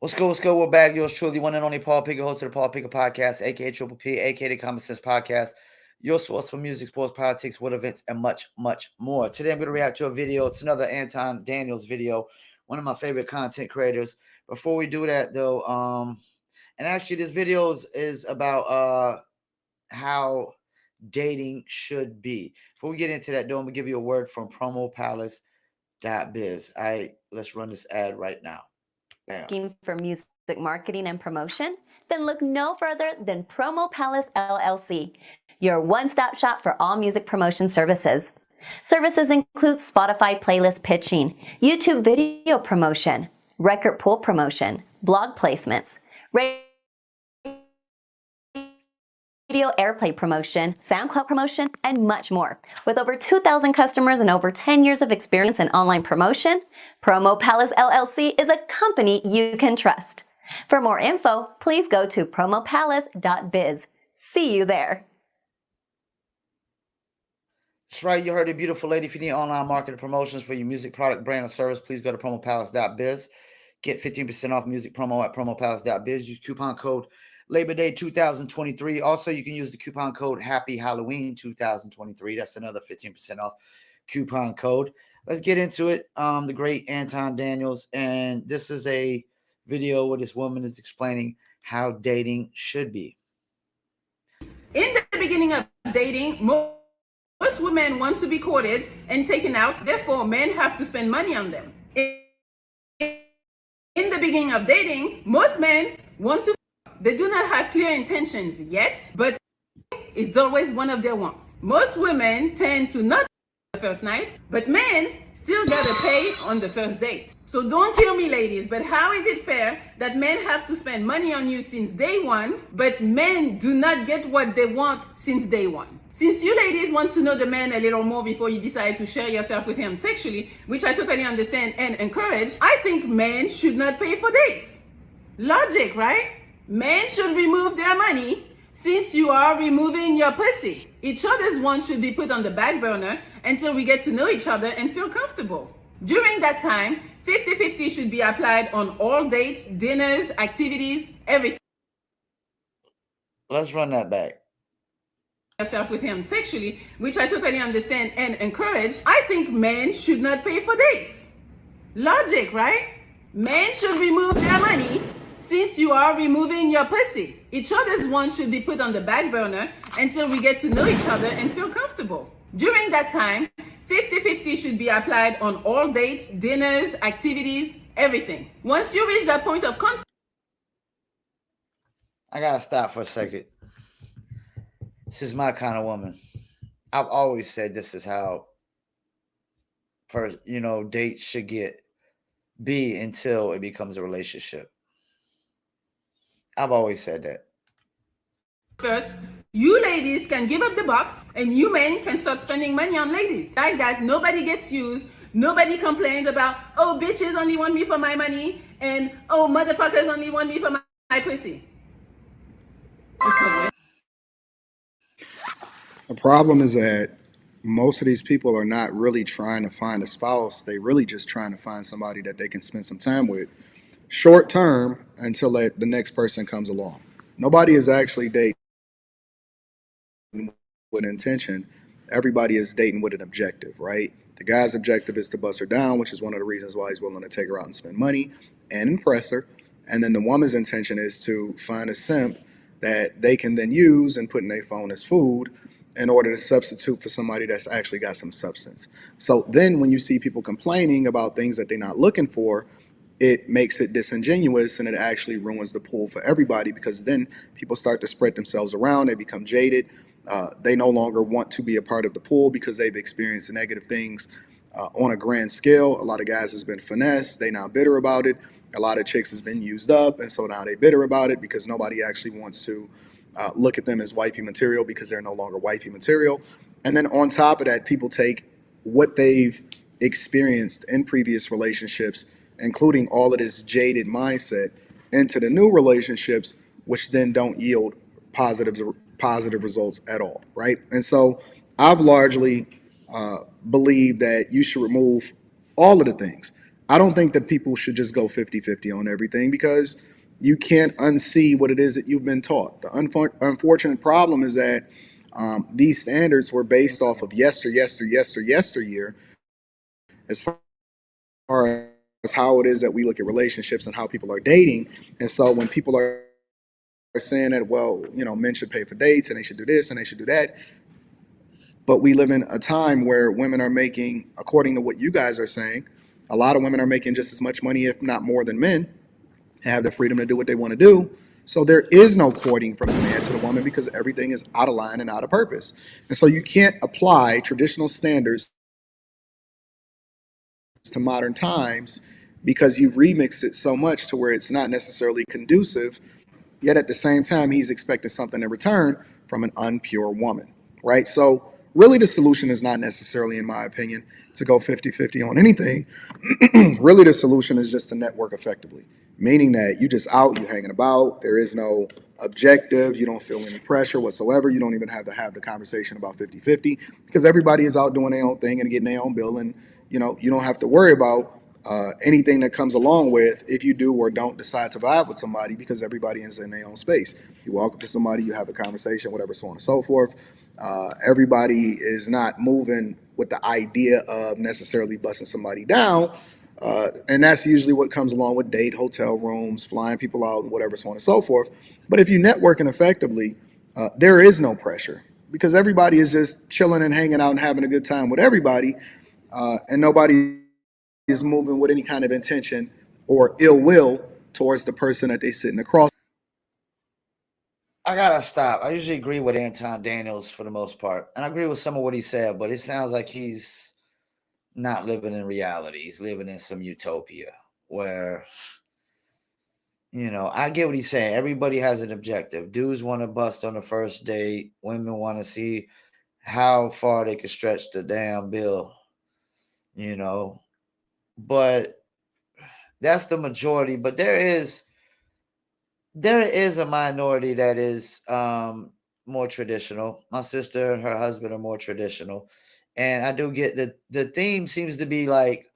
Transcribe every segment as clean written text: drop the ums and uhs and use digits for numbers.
What's good? What's good? We're back. Yours truly, one and only Paul Pickett, host of the Paul Pickett Podcast, aka Triple P, aka the Common Sense Podcast. Your source for music, sports, politics, world events, and much, much more. Today, I'm going to react to a video. It's another Anton Daniels video, one of my favorite content creators. Before we do that, though, and actually, this video is about how dating should be. Before we get into that, though, I'm going to give you a word from promopalace.biz. Let's run this ad right now. Looking for music marketing and promotion? Then look no further than Promo Palace LLC, your one-stop shop for all music promotion services. Services include Spotify playlist pitching, YouTube video promotion, record pool promotion, blog placements, radio airplay promotion, SoundCloud promotion, and much more. With over 2,000 customers and over 10 years of experience in online promotion, Promo Palace LLC is a company you can trust. For more info, please go to promopalace.biz. See you there. That's right. You heard a beautiful lady. If you need online marketing promotions for your music product, brand, or service, please go to promopalace.biz. Get 15% off music promo at promopalace.biz. Use coupon code Labor Day 2023. Also, you can use the coupon code Happy Halloween 2023. That's another 15% off coupon code. Let's get into it. The great Anton Daniels, and this is a video where this woman is explaining how dating should be. In the beginning of dating, most women want to be courted and taken out. Therefore, men have to spend money on them. In the beginning of dating, most men want to. They do not have clear intentions yet, but it's always one of their wants. Most women tend to not the first night, but men still gotta pay on the first date. So don't kill me, ladies, but how is it fair that men have to spend money on you since day one, but men do not get what they want since day one? Since you ladies want to know the man a little more before you decide to share yourself with him sexually, which I totally understand and encourage, I think men should not pay for dates. Logic, right? Men should remove their money since you are removing your pussy. Each other's wants should be put on the back burner until we get to know each other and feel comfortable. During that time, 50-50 should be applied on all dates, dinners, activities, everything. Let's run that back. Yourself with him sexually, which I totally understand and encourage, I think men should not pay for dates. Logic, right? Men should remove their money since you are removing your pussy. Each other's wants should be put on the back burner until we get to know each other and feel comfortable. During that time, 50-50 should be applied on all dates, dinners, activities, everything. Once you reach that point of conflict. I gotta stop for a second. This is my kind of woman. I've always said this is how first, dates should be until it becomes a relationship. I've always said that. But you ladies can give up the box and you men can start spending money on ladies. Like that, nobody gets used. Nobody complains about, oh, bitches only want me for my money and, oh, motherfuckers only want me for my pussy. The problem is that most of these people are not really trying to find a spouse. They really just trying to find somebody that they can spend some time with short term until the next person comes along. Nobody is actually dating with intention. Everybody is dating with an objective, right? The guy's objective is to bust her down, which is one of the reasons why he's willing to take her out and spend money and impress her. And then the woman's intention is to find a simp that they can then use and put in their phone as food in order to substitute for somebody that's actually got some substance. So then when you see people complaining about things that they're not looking for, it makes it disingenuous and it actually ruins the pool for everybody, because then people start to spread themselves around. They become jaded. They no longer want to be a part of the pool because they've experienced negative things on a grand scale. A lot of guys has been finessed. They now bitter about it. A lot of chicks has been used up, and so now they bitter about it because nobody actually wants to look at them as wifey material because they're no longer wifey material. And then on top of that, people take what they've experienced in previous relationships, including all of this jaded mindset, into the new relationships, which then don't yield positive results at all, right? And so I've largely believed that you should remove all of the things. I don't think that people should just go 50-50 on everything because you can't unsee what it is that you've been taught. The unfortunate problem is that these standards were based off of yesteryear, as far as how it is that we look at relationships and how people are dating. And so when people are saying that, well, men should pay for dates and they should do this and they should do that, but we live in a time where women are making, according to what you guys are saying, a lot of women are making just as much money, if not more than men, and have the freedom to do what they want to do. So there is no courting from the man to the woman because everything is out of line and out of purpose. And so you can't apply traditional standards to modern times because you've remixed it so much to where it's not necessarily conducive. Yet at the same time, he's expecting something in return from an unpure woman, right? So really the solution is not necessarily, in my opinion, to go 50-50 on anything. Really the solution is just to network effectively, meaning that you just out, you hanging about, there is no objective, you don't feel any pressure whatsoever, you don't even have to have the conversation about 50-50 because everybody is out doing their own thing and getting their own bill, and you don't have to worry about anything that comes along with if you do or don't decide to vibe with somebody because everybody is in their own space. You walk up to somebody, you have a conversation, whatever, so on and so forth. Everybody is not moving with the idea of necessarily busting somebody down. And that's usually what comes along with date, hotel rooms, flying people out, and whatever, so on and so forth. But if you're networking effectively, there is no pressure because everybody is just chilling and hanging out and having a good time with everybody, and nobody is moving with any kind of intention or ill will towards the person that they sitting across. I gotta stop. I usually agree with Anton Daniels for the most part, and I agree with some of what he said, but it sounds like he's not living in reality. He's living in some utopia where, I get what he's saying. Everybody has an objective. Dudes want to bust on the first date. Women want to see how far they can stretch the damn bill, you know. But that's the majority. But there is a minority that is more traditional. My sister and her husband are more traditional. And I do get that the theme seems to be like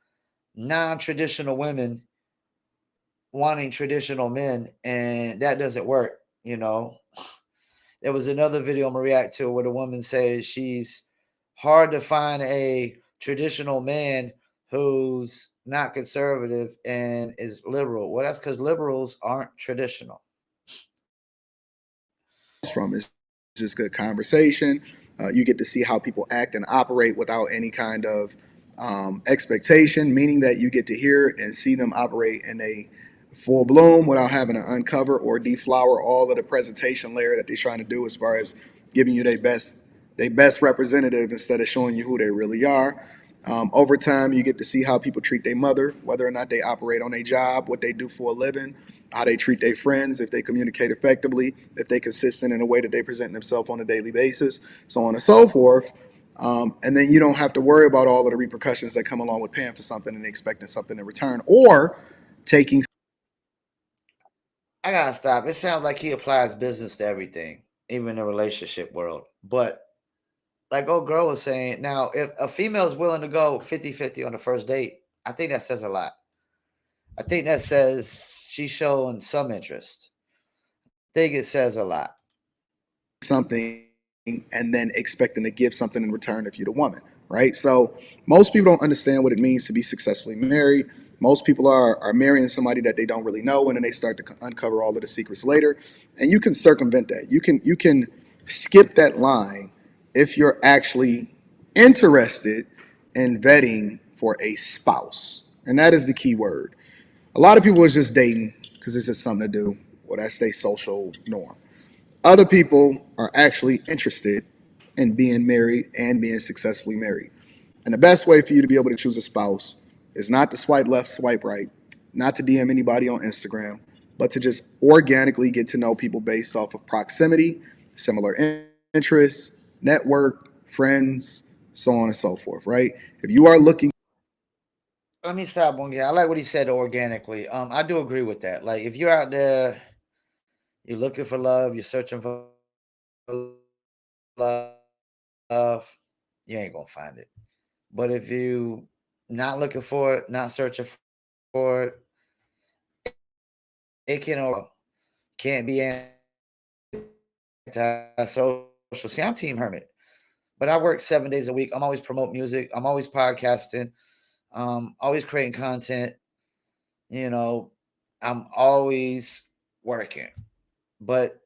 non-traditional women wanting traditional men, and that doesn't work. There was another video I'm gonna react to where the woman says she's hard to find a traditional man who's not conservative and is liberal. Well, that's because liberals aren't traditional. From is just good conversation. You get to see how people act and operate without any kind of expectation, meaning that you get to hear and see them operate in a full bloom without having to uncover or deflower all of the presentation layer that they're trying to do as far as giving you their best representative instead of showing you who they really are. Over time, you get to see how people treat their mother, whether or not they operate on a job, what they do for a living, how they treat their friends, if they communicate effectively, if they consistent in the way that they present themselves on a daily basis, so on and so forth. And then you don't have to worry about all of the repercussions that come along with paying for something and expecting something in return, or taking. I gotta stop. It sounds like he applies business to everything, even the relationship world. But like old girl was saying, now if a female is willing to go 50-50 on the first date, I think that says a lot. I think that says she's showing some interest. I think it says a lot. Something and then expecting to give something in return if you're the woman, right? So most people don't understand what it means to be successfully married. Most people are marrying somebody that they don't really know, and then they start to uncover all of the secrets later. And you can circumvent that. You can skip that line if you're actually interested in vetting for a spouse, and that is the key word. A lot of people is just dating because it's just something to do. Well, that's their social norm. Other people are actually interested in being married and being successfully married. And the best way for you to be able to choose a spouse is not to swipe left, swipe right, not to DM anybody on Instagram, but to just organically get to know people based off of proximity, similar interests, network, friends, so on and so forth, right? If you are looking. Let me stop one guy. I like what he said organically. I do agree with that. Like if you're out there, you're looking for love, you're searching for love, you ain't gonna find it. But if you not looking for it, not searching it can't be anti-social. See, I'm Team Hermit, but I work 7 days a week. I'm always promote music. I'm always podcasting. Always creating content. You know, I'm always working. But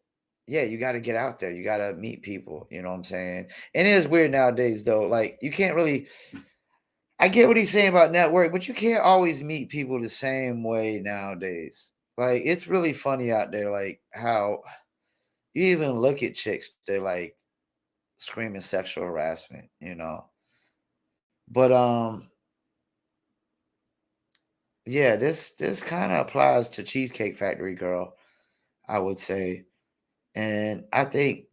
yeah, you got to get out there. You got to meet people. You know what I'm saying? And it is weird nowadays, though. Like, you can't really. I get what he's saying about network, but you can't always meet people the same way nowadays. Like, it's really funny out there, like how you even look at chicks, they're like screaming sexual harassment, you know. But yeah, this kind of applies to Cheesecake Factory Girl, I would say. And I think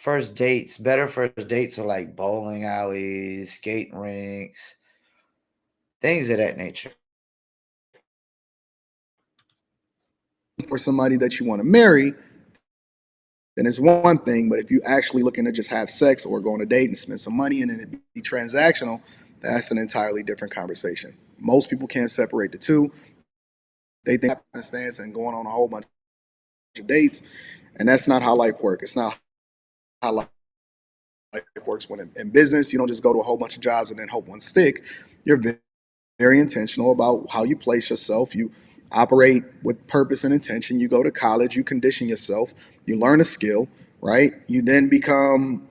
better first dates are like bowling alleys, skating rinks, things of that nature. For somebody that you want to marry, then it's one thing. But if you actually looking to just have sex or go on a date and spend some money and then it be transactional, that's an entirely different conversation. Most people can't separate the two. They think happenstance and going on a whole bunch of dates, and that's not how life works. It's not how life works. When in business, you don't just go to a whole bunch of jobs and then hope one stick. You're very intentional about how you place yourself. You operate with purpose and intention. You go to college, you condition yourself, you learn a skill, right? You then become,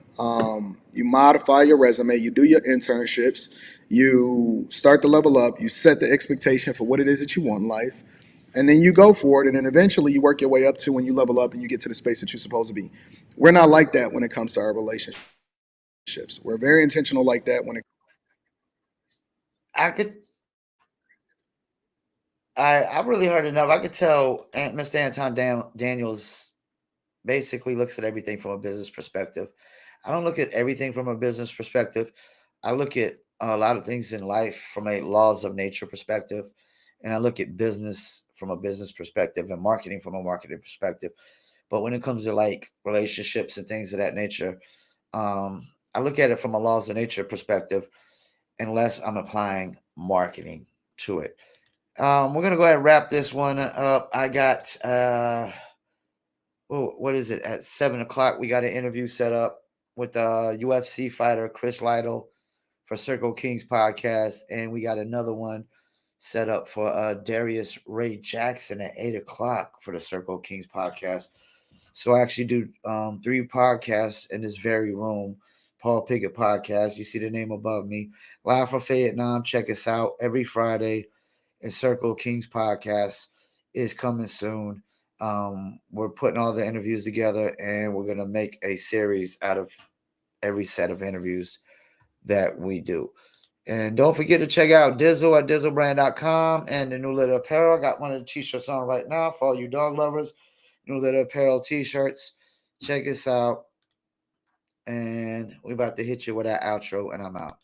you modify your resume, you do your internships, you start to level up, you set the expectation for what it is that you want in life, and then you go for it. And then eventually you work your way up to when you level up and you get to the space that you're supposed to be. We're not like that when it comes to our relationships. We're very intentional like that when it I could I really heard enough. I could tell Mr. Anton Daniels basically looks at everything from a business perspective. I don't look at everything from a business perspective. I look at a lot of things in life from a laws of nature perspective, and I look at business from a business perspective and marketing from a marketing perspective. But when it comes to like relationships and things of that nature, I look at it from a laws of nature perspective, unless I'm applying marketing to it. We're gonna go ahead and wrap this one up. I got what is it? At 7 o'clock, we got an interview set up with UFC fighter Chris Lytle for Circle Kings podcast, and we got another one set up for Darius Ray Jackson at 8 o'clock for the Circle Kings podcast. So I actually do 3 podcasts in this very room. Paul Pickett podcast. You see the name above me. Live from Vietnam. Check us out every Friday. And Circle Kings podcast is coming soon. We're putting all the interviews together, and we're going to make a series out of every set of interviews that we do. And don't forget to check out Dizzle at dizzlebrand.com and the New Letter Apparel. I got one of the t-shirts on right now for all you dog lovers. New Letter Apparel t-shirts. Check us out. And we're about to hit you with that outro, and I'm out.